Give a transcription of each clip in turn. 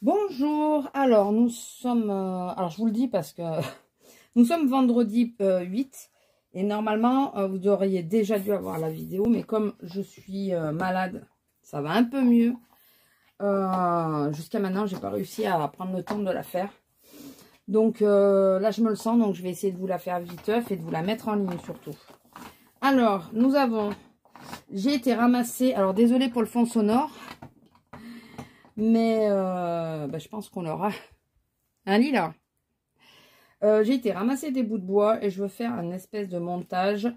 Bonjour, alors nous sommes, alors je vous le dis parce que nous sommes vendredi 8 et normalement vous auriez déjà dû avoir la vidéo, mais comme je suis malade, ça va un peu mieux. Jusqu'à maintenant, j'ai pas réussi à prendre le temps de la faire. Donc là, je me le sens, donc je vais essayer de vous la faire viteuf et de vous la mettre en ligne surtout. Alors, nous avons, j'ai été ramassée, alors désolé pour le fond sonore, mais je pense qu'on aura un lilas. J'ai été ramasser des bouts de bois et je veux faire un espèce de montage.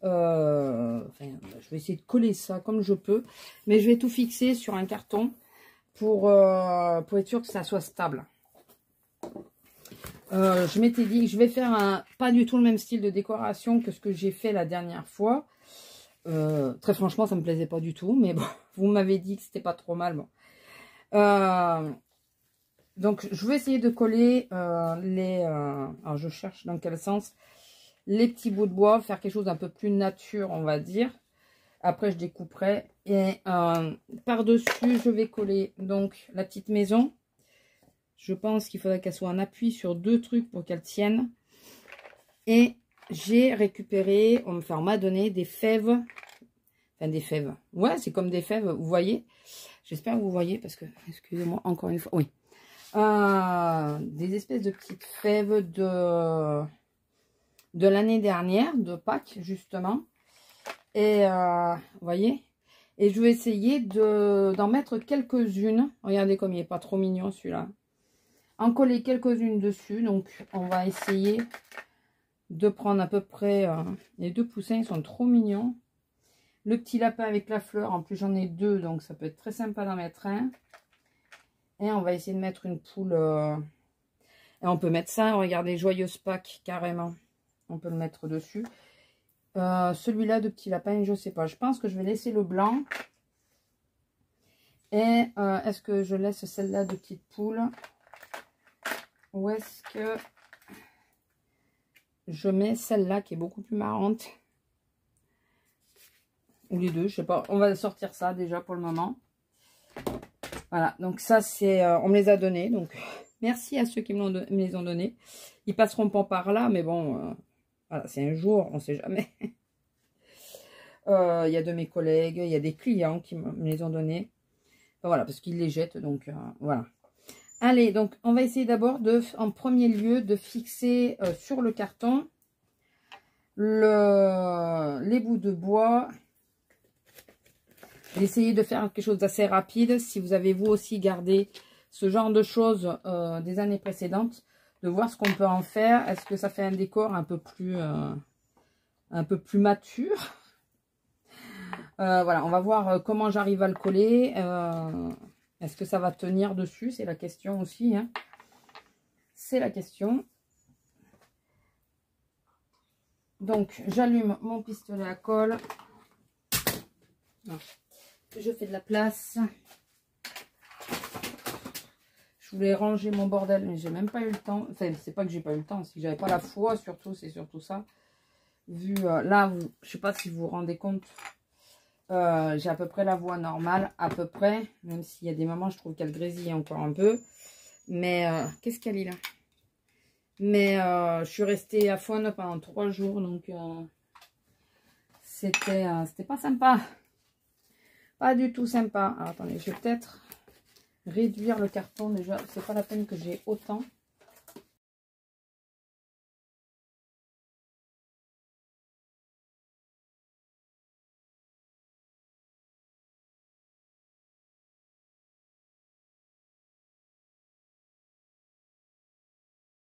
Je vais essayer de coller ça comme je peux, mais je vais tout fixer sur un carton pour être sûr que ça soit stable. Je m'étais dit que je vais faire pas du tout le même style de décoration que ce que j'ai fait la dernière fois. Très franchement, ça me plaisait pas du tout, mais bon, vous m'avez dit que c'était pas trop mal. Bon. Donc, je vais essayer de coller alors, je cherche dans quel sens. Les petits bouts de bois, faire quelque chose d'un peu plus nature, on va dire. Après, je découperai. Et par-dessus, je vais coller donc la petite maison. Je pense qu'il faudrait qu'elle soit en appui sur deux trucs pour qu'elle tienne. Et j'ai récupéré, on m'a donné des fèves. Enfin, des fèves. Ouais, c'est comme des fèves, vous voyez. J'espère que vous voyez parce que, excusez-moi, encore une fois. Oui. Des espèces de petites fèves de l'année dernière, de Pâques, justement. Et, vous voyez. Et je vais essayer d'en mettre quelques-unes. Regardez comme il n'est pas trop mignon, celui-là. En coller quelques-unes dessus. Donc, on va essayer de prendre à peu près... les deux poussins, ils sont trop mignons. Le petit lapin avec la fleur. En plus, j'en ai deux, donc ça peut être très sympa d'en mettre un. Et on va essayer de mettre une poule. Et on peut mettre ça. Regardez, joyeuse Pâques, carrément. On peut le mettre dessus. Celui-là de petit lapin, je sais pas. Je pense que je vais laisser le blanc. Et est-ce que je laisse celle-là de petite poule? Ou est-ce que je mets celle-là qui est beaucoup plus marrante? Ou les deux, je sais pas. On va sortir ça déjà pour le moment. Voilà, donc ça c'est, on me les a donnés, donc merci à ceux qui me les ont donnés. Ils passeront pas par là, mais bon, voilà, c'est un jour, on sait jamais. Il y a de mes collègues, il y a des clients qui me les ont donnés. Enfin, voilà, parce qu'ils les jettent, donc voilà. Allez, donc on va essayer d'abord en premier lieu de fixer sur le carton les bouts de bois. D'essayer de faire quelque chose d'assez rapide. Si vous avez vous aussi gardé ce genre de choses des années précédentes, de voir ce qu'on peut en faire. Est-ce que ça fait un décor un peu plus mature? Voilà, on va voir comment j'arrive à le coller. Est-ce que ça va tenir dessus? C'est la question aussi. Hein. C'est la question. Donc, j'allume mon pistolet à colle. Je fais de la place. Je voulais ranger mon bordel, mais j'ai même pas eu le temps. Enfin, c'est pas que j'ai pas eu le temps, c'est que j'avais pas la foi, surtout, c'est surtout ça. Vu là, je sais pas si vous vous rendez compte, j'ai à peu près la voix normale, à peu près, même s'il y a des moments, je trouve qu'elle grésille encore un peu. Mais qu'est-ce qu'elle est là? Mais je suis restée à faune pendant 3 jours, donc c'était pas sympa. Pas du tout sympa. Alors, attendez, je vais peut-être réduire le carton déjà. C'est pas la peine que j'ai autant.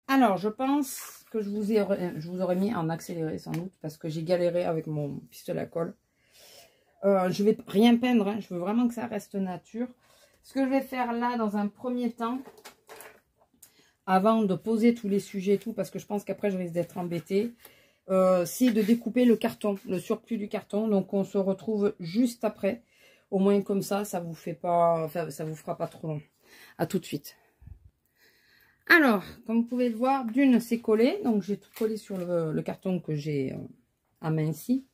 Alors, je pense que je vous aurais mis en accéléré sans doute parce que j'ai galéré avec mon pistolet à colle. Je vais rien peindre, hein. Je veux vraiment que ça reste nature. Ce que je vais faire là dans un premier temps, avant de poser tous les sujets et tout, parce que je pense qu'après je risque d'être embêtée, c'est de découper le carton, le surplus du carton. Donc on se retrouve juste après. Au moins comme ça vous fait pas, enfin, ça vous fera pas trop long. À tout de suite. Alors, comme vous pouvez le voir, d'une c'est collé, donc j'ai tout collé sur le carton que j'ai à main ici.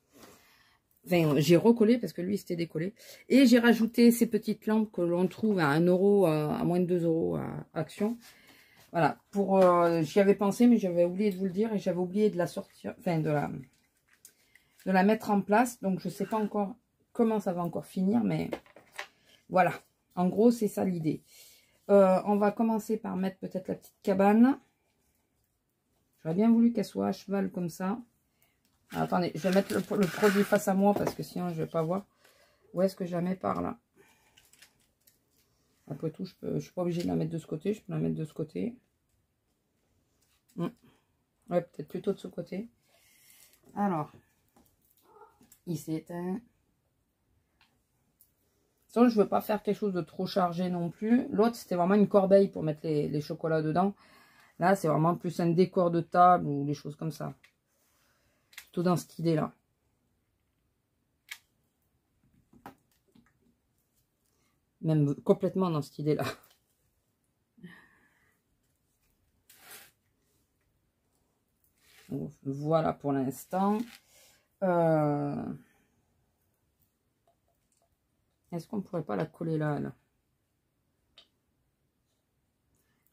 Enfin, j'ai recollé parce que lui, c'était décollé. Et j'ai rajouté ces petites lampes que l'on trouve à 1 euro, à moins de 2 euros à Action. Voilà, j'y avais pensé, mais j'avais oublié de vous le dire. Et j'avais oublié de la sortir, enfin, de la mettre en place. Donc, je ne sais pas encore comment ça va encore finir, mais voilà. En gros, c'est ça l'idée. On va commencer par mettre peut-être la petite cabane. J'aurais bien voulu qu'elle soit à cheval comme ça. Alors, attendez, je vais mettre le produit face à moi parce que sinon je ne vais pas voir. Où est-ce que je la mets par là? Après tout, je ne suis pas obligée de la mettre de ce côté. Je peux la mettre de ce côté. Ouais, peut-être plutôt de ce côté. Alors, il s'est éteint. Sinon, je ne veux pas faire quelque chose de trop chargé non plus. L'autre, c'était vraiment une corbeille pour mettre les chocolats dedans. Là, c'est vraiment plus un décor de table ou des choses comme ça. Plutôt dans cette idée-là. Même complètement dans cette idée-là. Voilà pour l'instant. Est-ce qu'on ne pourrait pas la coller là,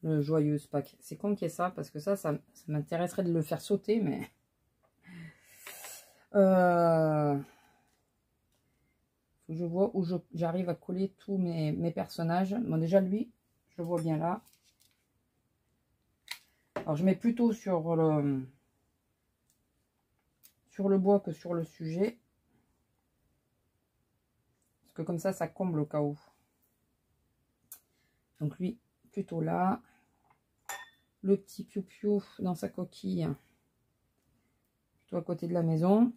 le joyeuse Pâques. C'est con qu'il y ait ça, parce que ça m'intéresserait de le faire sauter, mais... Faut que je vois où j'arrive à coller tous mes personnages. Bon, déjà, lui, je le vois bien là. Alors, je mets plutôt sur le bois que sur le sujet. Parce que comme ça comble au cas où. Donc, lui, plutôt là. Le petit piou-piou dans sa coquille. Plutôt à côté de la maison.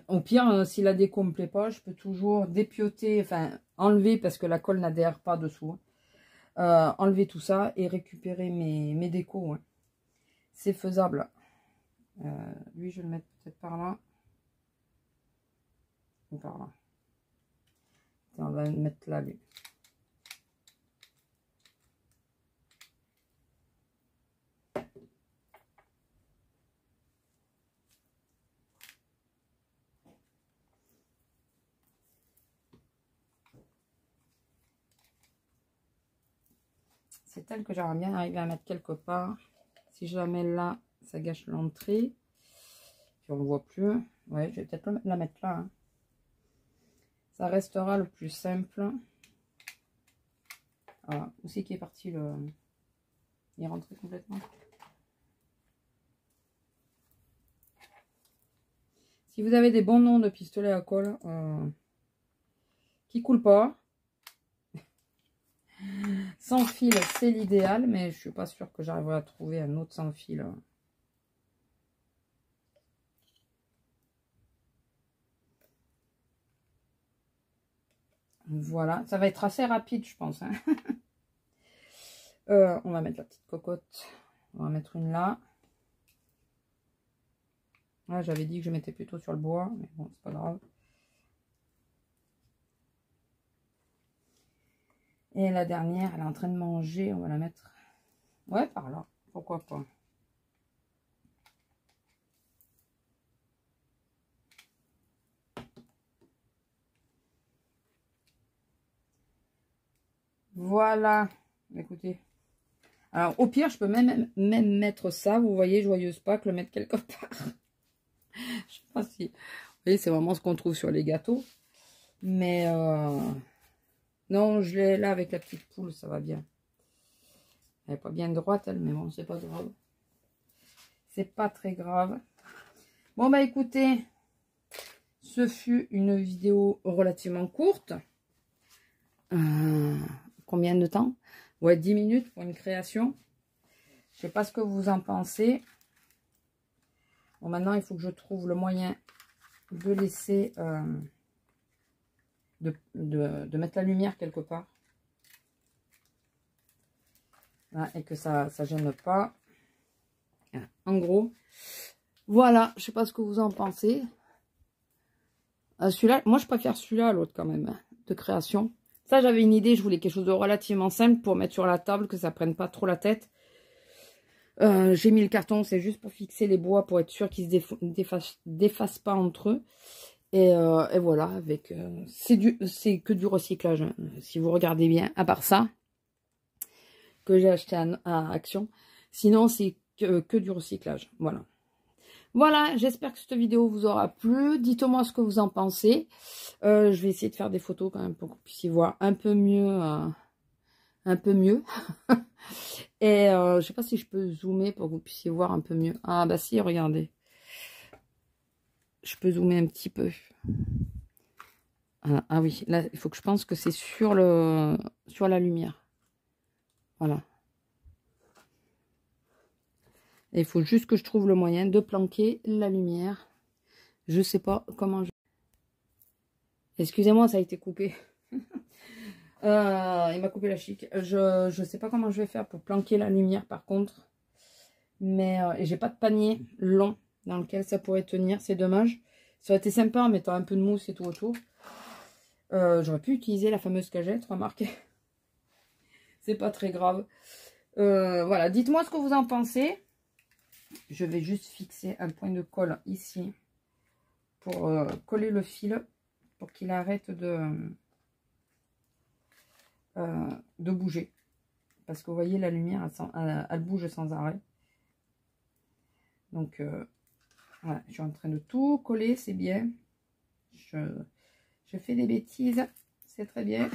Au pire, si la déco ne me plaît pas, je peux toujours dépioter, enfin enlever parce que la colle n'adhère pas dessous. Enlever tout ça et récupérer mes décos. Hein. C'est faisable. Lui, je vais le mettre peut-être par là. Ou par là. On va le mettre là, lui. C'est elle que j'aimerais bien arriver à mettre quelque part. Si je la mets là, ça gâche l'entrée. Puis on ne voit plus. Ouais, je vais peut-être la mettre là. Hein. Ça restera le plus simple. Voilà. Où c'est qui est parti le... Il est rentré complètement. Si vous avez des bons noms de pistolets à colle qui coulent pas, sans fil, c'est l'idéal, mais je suis pas sûre que j'arriverai à trouver un autre sans fil. Voilà, ça va être assez rapide, je pense. Hein. On va mettre la petite cocotte. On va mettre une là. Là, j'avais dit que je mettais plutôt sur le bois, mais bon, c'est pas grave. Et la dernière, elle est en train de manger. On va la mettre... Ouais, par là. Pourquoi pas. Voilà. Écoutez. Alors, au pire, je peux même mettre ça. Vous voyez, joyeuse Pâques, le mettre quelque part. Je sais pas si... Vous voyez, c'est vraiment ce qu'on trouve sur les gâteaux. Mais... Non, je l'ai là avec la petite poule, ça va bien. Elle n'est pas bien droite, elle, mais bon, c'est pas grave. C'est pas très grave. Bon, bah écoutez, ce fut une vidéo relativement courte. Combien de temps? Ouais, 10 minutes pour une création. Je sais pas ce que vous en pensez. Bon, maintenant, il faut que je trouve le moyen de laisser... de mettre la lumière quelque part. Voilà, et que ça gêne pas. En gros, voilà, je sais pas ce que vous en pensez. Celui-là, moi je préfère celui-là à l'autre quand même, hein, de création. Ça, j'avais une idée, je voulais quelque chose de relativement simple pour mettre sur la table, que ça prenne pas trop la tête. J'ai mis le carton, c'est juste pour fixer les bois, pour être sûr qu'ils se défassent pas entre eux. Et voilà, avec c'est que du recyclage, hein, si vous regardez bien, à part ça, que j'ai acheté à Action. Sinon, c'est que du recyclage. Voilà. Voilà, j'espère que cette vidéo vous aura plu. Dites-moi ce que vous en pensez. Je vais essayer de faire des photos quand même pour que vous puissiez voir un peu mieux. Et je sais pas si je peux zoomer pour que vous puissiez voir un peu mieux. Ah bah si, regardez. Je peux zoomer un petit peu. Ah oui, là, il faut que je pense que c'est sur la lumière. Voilà. Et il faut juste que je trouve le moyen de planquer la lumière. Je sais pas comment je... Excusez-moi, ça a été coupé. Il m'a coupé la chic. Je sais pas comment je vais faire pour planquer la lumière par contre. Mais j'ai pas de panier long dans lequel ça pourrait tenir. C'est dommage. Ça aurait été sympa en mettant un peu de mousse et tout autour. J'aurais pu utiliser la fameuse cagette, remarquez. C'est pas très grave. Voilà, dites-moi ce que vous en pensez. Je vais juste fixer un point de colle ici pour coller le fil pour qu'il arrête de bouger. Parce que vous voyez, la lumière, elle bouge sans arrêt. Donc, voilà, je suis en train de tout coller, c'est bien. Je fais des bêtises, c'est très bien.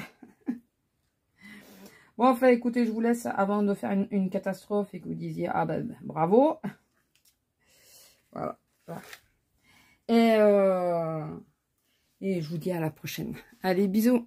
Bon, enfin, écoutez, je vous laisse avant de faire une catastrophe et que vous disiez, ah ben, bravo. Voilà. Et je vous dis à la prochaine. Allez, bisous.